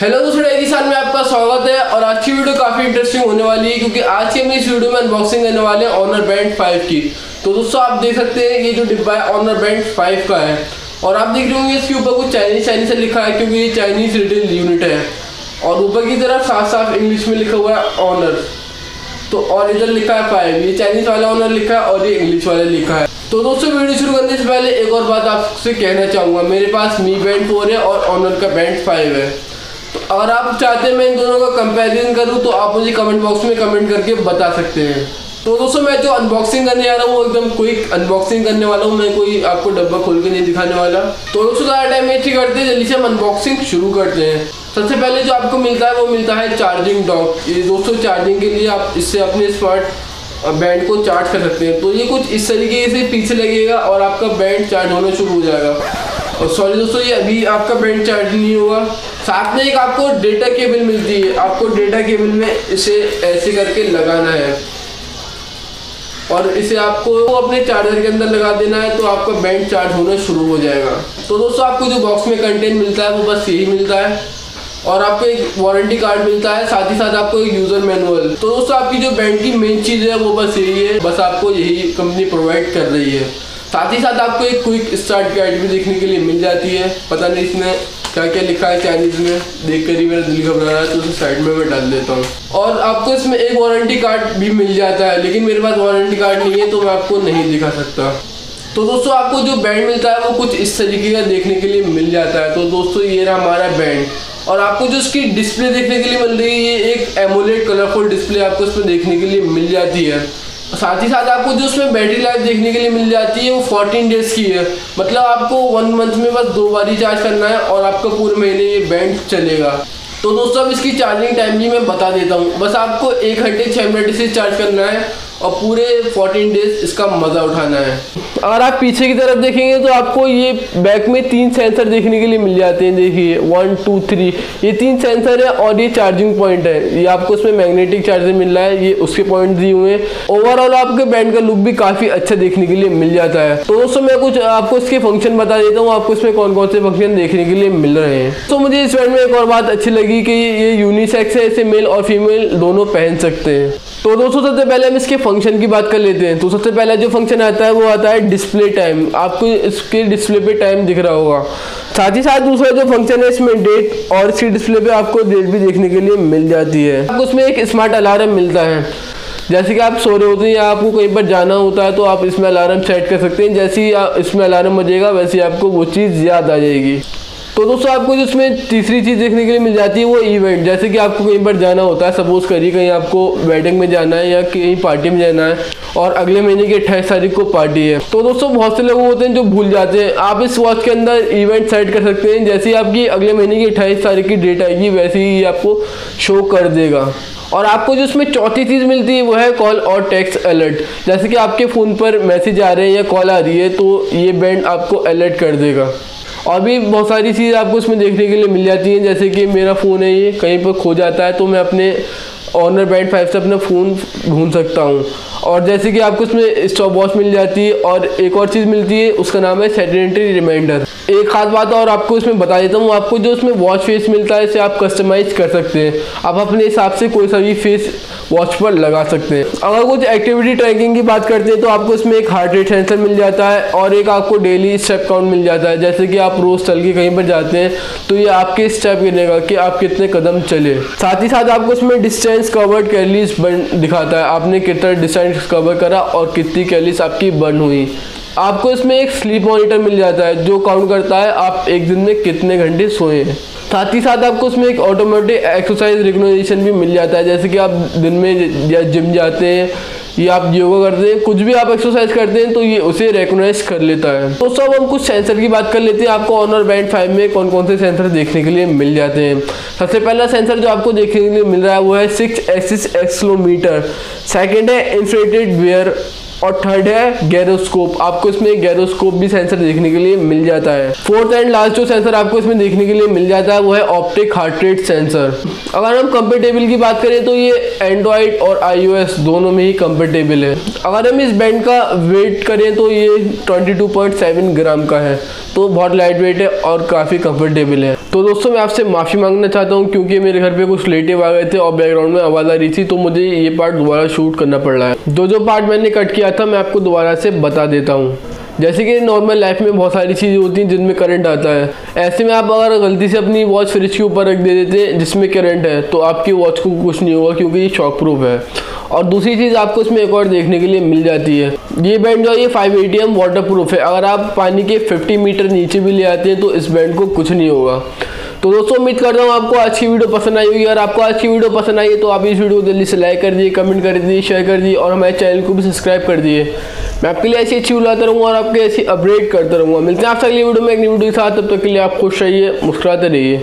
Hello दोस्तों, टेकिस्तान में आपका स्वागत है। और आज की वीडियो काफ़ी इंटरेस्टिंग होने वाली है क्योंकि आज की हम इस वीडियो में अनबॉक्सिंग करने वाले हैं ऑनर बैंड 5 की। तो दोस्तों आप देख सकते हैं ये जो डिब्बा है ऑनर बैंड 5 का है और आप देख रहे होंगे इसके ऊपर कुछ चाइनीज से लिखा है क्योंकि ये चाइनीज रिटेल यूनिट है। और ऊपर की तरफ साफ साफ इंग्लिश में लिखा हुआ है ऑनर। तो और इधर लिखा है 5, ये चाइनीज वाला ऑनर लिखा है और ये इंग्लिश वाला लिखा है। तो दोस्तों वीडियो शुरू करने से पहले एक और बात आपसे कहना चाहूँगा, मेरे पास मी बैंड 4 है और ऑनर का बैंड 5 है। तो अगर आप चाहते हैं मैं इन दोनों का कंपैरिजन करूं तो आप मुझे कमेंट बॉक्स में कमेंट करके बता सकते हैं। तो दोस्तों मैं जो अनबॉक्सिंग करने जा रहा हूँ वो एकदम क्विक अनबॉक्सिंग करने वाला हूँ, मैं कोई आपको डब्बा खोल के नहीं दिखाने वाला। तो दोस्तों ज़्यादा टाइम वेस्ट करते हैं, जल्दी से हम अनबॉक्सिंग शुरू करते हैं। सबसे पहले जो आपको मिलता है वो मिलता है चार्जिंग डॉक। ये दोस्तों चार्जिंग के लिए आप इससे अपने स्मार्ट बैंड को चार्ज कर सकते हैं। तो ये कुछ इस तरीके से पीछे लगेगा और आपका बैंड चार्ज होना शुरू हो जाएगा। और सॉरी दोस्तों, ये अभी आपका बैंड चार्ज नहीं होगा। साथ में एक आपको डेटा केबल मिलती है, आपको डेटा केबल में इसे ऐसे करके लगाना है और इसे आपको अपने चार्जर के अंदर लगा देना है तो आपका बैंड चार्ज होना शुरू हो जाएगा। तो दोस्तों आपको जो बॉक्स में कंटेंट मिलता है वो बस यही मिलता है और आपको एक वारंटी कार्ड मिलता है, साथ ही साथ आपको एक यूज़र मैनुअल। तो दोस्तों आपकी जो बैंड की मेन चीज़ है वो बस यही है, बस आपको यही कंपनी प्रोवाइड कर रही है। साथ ही साथ आपको एक क्विक स्टार्ट गाइड भी देखने के लिए मिल जाती है। पता नहीं इसमें क्या क्या लिखा है चाइनीज़ में, देख कर ही मेरा दिल घबरा रहा है तो उसे साइड में मैं डाल देता हूँ। और आपको इसमें एक वारंटी कार्ड भी मिल जाता है, लेकिन मेरे पास वारंटी कार्ड नहीं है तो मैं आपको नहीं दिखा सकता। तो दोस्तों आपको जो बैंड मिलता है वो कुछ इस तरीके का देखने के लिए मिल जाता है। तो दोस्तों ये रहा हमारा बैंड और आपको जो इसकी डिस्प्ले देखने के लिए मिल रही है ये एक एमोलेड कलरफुल डिस्प्ले आपको इसमें देखने के लिए मिल जाती है। साथ ही साथ आपको जो उसमें बैटरी लाइफ देखने के लिए मिल जाती है वो 14 डेज की है, मतलब आपको 1 मंथ में बस 2 बार ही चार्ज करना है और आपका पूरे महीने ये बैंड चलेगा। तो दोस्तों अब इसकी चार्जिंग टाइम भी मैं बता देता हूँ, बस आपको 1 घंटे 6 मिनट से चार्ज करना है और पूरे 14 डेज इसका मज़ा उठाना है। अगर आप पीछे की तरफ देखेंगे तो आपको ये बैक में 3 सेंसर देखने के लिए मिल जाते हैं। देखिए 1 2 3 ये 3 सेंसर है और ये चार्जिंग पॉइंट है। ये आपको इसमें मैग्नेटिक चार्जर मिल रहा है, ये उसके पॉइंट दिए हुए हैं। ओवरऑल आपके बैंड का लुक भी काफ़ी अच्छा देखने के लिए मिल जाता है। तो दोस्तों मैं कुछ आपको इसके फंक्शन बता देता हूँ, आपको इसमें कौन कौन से फंक्शन देखने के लिए मिल रहे हैं। तो मुझे इस बैंड में एक और बात अच्छी लगी कि ये यूनिसेक्स है, इसे मेल और फीमेल दोनों पहन सकते हैं। तो दोस्तों सबसे पहले हम इसके फंक्शन की बात कर लेते हैं। तो सबसे पहला जो फंक्शन आता है वो आता है डिस्प्ले टाइम। आपको इसके डिस्प्ले पे टाइम दिख रहा होगा। साथ ही साथ दूसरा जो फंक्शन है इसमें डेट, और इसकी डिस्प्ले पे आपको डेट भी देखने के लिए मिल जाती है। आपको उसमें एक स्मार्ट अलार्म मिलता है, जैसे कि आप सो रहे होते हैं या आपको कहीं पर जाना होता है तो आप इसमें अलार्म सेट कर सकते हैं। जैसे ही इसमें अलार्म बजेगा वैसे आपको वो चीज़ याद आ जाएगी। तो दोस्तों आपको जिसमें तीसरी चीज़ देखने के लिए मिल जाती है वो इवेंट, जैसे कि आपको कहीं पर जाना होता है, सपोज करिए कहीं आपको वेडिंग में जाना है या कहीं पार्टी में जाना है और अगले महीने की 28 तारीख को पार्टी है। तो दोस्तों बहुत से लोग होते हैं जो भूल जाते हैं, आप इस वॉच के अंदर इवेंट सेट कर सकते हैं। जैसे ही आपकी अगले महीने की 28 तारीख की डेट आएगी वैसे ही आपको शो कर देगा। और आपको जो इसमें चौथी चीज़ मिलती है वो है कॉल और टेक्स्ट अलर्ट। जैसे कि आपके फ़ोन पर मैसेज आ रहे हैं या कॉल आ रही है तो ये बैंड आपको अलर्ट कर देगा। और भी बहुत सारी चीज़ आपको इसमें देखने के लिए मिल जाती हैं, जैसे कि मेरा फ़ोन है ये कहीं पर खो जाता है तो मैं अपने ऑनर बैंड 5 से अपना फ़ोन ढूंढ सकता हूँ। और जैसे कि आपको इसमें स्टॉप वॉच मिल जाती है और एक और चीज़ मिलती है उसका नाम है सेडेंटरी रिमाइंडर। एक खास बात और आपको इसमें बता देता हूँ, आपको जो इसमें वॉच फेस मिलता है इसे आप कस्टमाइज कर सकते हैं। आप अपने हिसाब से कोई सा भी फेस वॉच पर लगा सकते हैं। अगर कुछ एक्टिविटी ट्रैकिंग की बात करते हैं तो आपको इसमें एक हार्ट रेट सेंसर मिल जाता है और एक आपको डेली स्टेप काउंट मिल जाता है। जैसे कि आप रोज़ चल के कहीं पर जाते हैं तो ये आपके स्टेप गिनेगा कि आप कितने कदम चले। साथ ही साथ आपको इसमें डिस्टेंस कवर्ड कैलोरीज बर्न दिखाता है, आपने कितना डिस्टेंस कवर करा और कितनी कैलोरीज आपकी बर्न हुई। आपको इसमें एक स्लीप मॉनिटर मिल जाता है जो काउंट करता है आप एक दिन में कितने घंटे सोए हैं। साथ ही साथ आपको उसमें एक ऑटोमेटिक एक्सरसाइज रिकग्निशन भी मिल जाता है। जैसे कि आप दिन में या जिम जाते हैं या आप योगा करते हैं, कुछ भी आप एक्सरसाइज करते हैं तो ये उसे रिकग्नाइज कर लेता है। तो सब हम कुछ सेंसर की बात कर लेते हैं। आपको ऑनर बैंड 5 में कौन कौन से सेंसर देखने के लिए मिल जाते हैं। सबसे पहला सेंसर जो आपको देखने के लिए मिल रहा है वो है 6 एक्सिस एक्सेलेरोमीटर। सेकेंड है इंफ्रारेड वेयर और थर्ड है गैरोस्कोप। आपको इसमें गैरोस्कोप भी सेंसर देखने के लिए मिल जाता है। फोर्थ एंड लास्ट जो सेंसर आपको इसमें देखने के लिए मिल जाता है वो है ऑप्टिक हार्ट रेट सेंसर। अगर हम कंपेटेबल की बात करें तो ये एंड्रॉइड और iOS दोनों में ही कंपेटेबल है। अगर हम इस बैंड का वेट करें तो ये 22.7 ग्राम का है, तो बहुत लाइट वेट है और काफ़ी कंफर्टेबल है। तो दोस्तों मैं आपसे माफ़ी मांगना चाहता हूँ क्योंकि मेरे घर पे कुछ रिलेटिव आ गए थे और बैकग्राउंड में आवाज़ आ रही थी, तो मुझे ये पार्ट दोबारा शूट करना पड़ रहा है। जो पार्ट मैंने कट किया था मैं आपको दोबारा से बता देता हूँ। जैसे कि नॉर्मल लाइफ में बहुत सारी चीज़ें होती हैं जिनमें करंट आता है। ऐसे में आप अगर गलती से अपनी वॉच फ्रिज के ऊपर रख दे देते हैं जिसमें करंट है, तो आपकी वॉच को कुछ नहीं होगा क्योंकि ये शॉक प्रूफ है। और दूसरी चीज़ आपको इसमें एक और देखने के लिए मिल जाती है, ये बैंड जो है ये 5 ATM वाटर प्रूफ है। अगर आप पानी के 50 मीटर नीचे भी ले आते हैं तो इस बैंड को कुछ नहीं होगा। तो दोस्तों उम्मीद करता हूँ आपको आज की वीडियो पसंद आई होगी। अगर आपको आज की वीडियो पसंद आई है तो आप इस वीडियो को जल्दी से लाइक कर दिए, कमेंट कर दिए, शेयर कर दिए और हमारे चैनल को भी सब्सक्राइब कर दिए। मैं आपके लिए ऐसी अच्छी बुलाता रहूँगा और आपके ऐसी अपडेट करता रहूँगा। मिलते हैं आपसे अगली वीडियो में एक नई वीडियो के साथ। तब तक के लिए आप खुश रहिए, मुस्कुराते रहिए।